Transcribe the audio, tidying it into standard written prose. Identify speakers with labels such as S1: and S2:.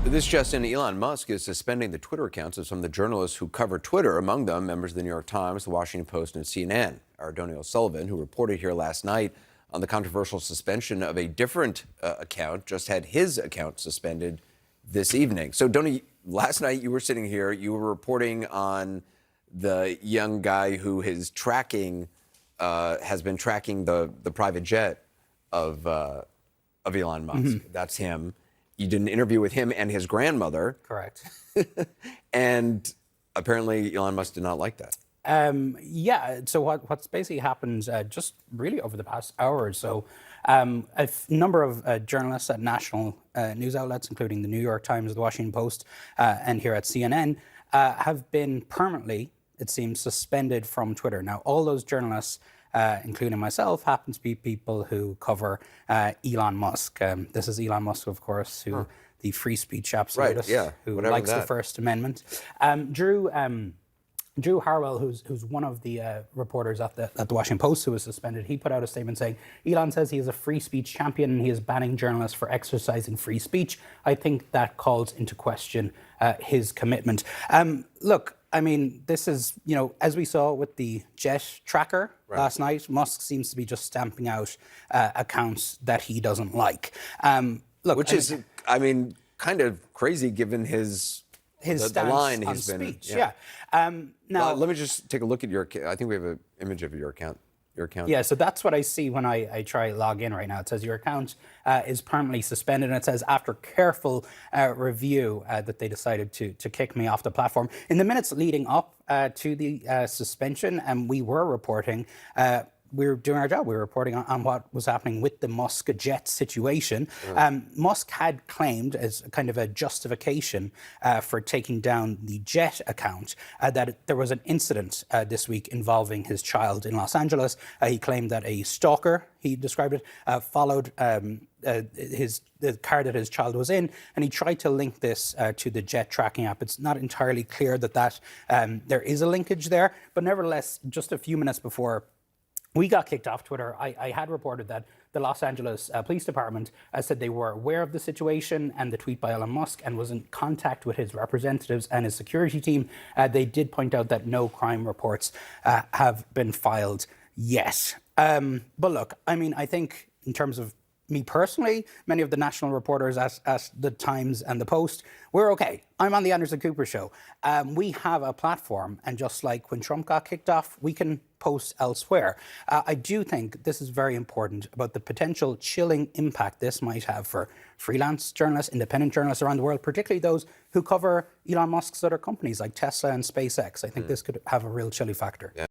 S1: This just in, Elon Musk is suspending the Twitter accounts of some of the journalists who cover Twitter, among them members of the New York Times, the Washington Post, and CNN. Our Donny O'Sullivan, who reported here last night on the controversial suspension of a different account, just had his account suspended this evening. So, Donny, last night you were sitting here, you were reporting on the young guy who is tracking, has been tracking the private jet of Elon Musk. Mm-hmm. That's him. You did an interview with him and his grandmother.
S2: Correct.
S1: And apparently Elon Musk did not like that.
S2: Yeah, so what's basically happened just really over the past hour or so, a number of journalists at national news outlets, including the New York Times, the Washington Post, and here at CNN, have been permanently, it seems, suspended from Twitter. Now, all those journalists, including myself, happen to be people who cover Elon Musk. This is Elon Musk, of course, who the free speech absolutist, who likes the First Amendment. Drew Harwell, who's one of the reporters at the Washington Post who was suspended, he put out a statement saying, Elon says he is a free speech champion and he is banning journalists for exercising free speech. I think that calls into question his commitment. Look, I mean, this is, as we saw with the jet tracker last night, Musk seems to be just stamping out accounts that he doesn't like.
S1: Which is, kind of crazy given his
S2: stance
S1: the line
S2: on
S1: he's
S2: speech.
S1: been.
S2: Now,
S1: let me just take a look at your. I think we have an image of your account.
S2: Yeah, so that's what I see when I try log in right now. It says your account is permanently suspended, and it says after careful review that they decided to kick me off the platform. In the minutes leading up to the suspension, and we were reporting. We were doing our job. We were reporting on what was happening with the Musk jet situation. Musk had claimed, as kind of a justification for taking down the jet account, that there was an incident this week involving his child in Los Angeles. He claimed that a stalker, he described it, followed the car that his child was in, and he tried to link this to the jet tracking app. It's not entirely clear that there is a linkage there, but nevertheless, just a few minutes before we got kicked off Twitter, I had reported that the Los Angeles Police Department said they were aware of the situation and the tweet by Elon Musk and was in contact with his representatives and his security team. They did point out that no crime reports have been filed yet. But look, I think in terms of me personally, many of the national reporters at the Times and the Post, we're okay. I'm on the Anderson Cooper show. We have a platform, and just like when Trump got kicked off, we can post elsewhere. I do think this is very important about the potential chilling impact this might have for freelance journalists, independent journalists around the world, particularly those who cover Elon Musk's other companies like Tesla and SpaceX. I think this could have a real chilly factor.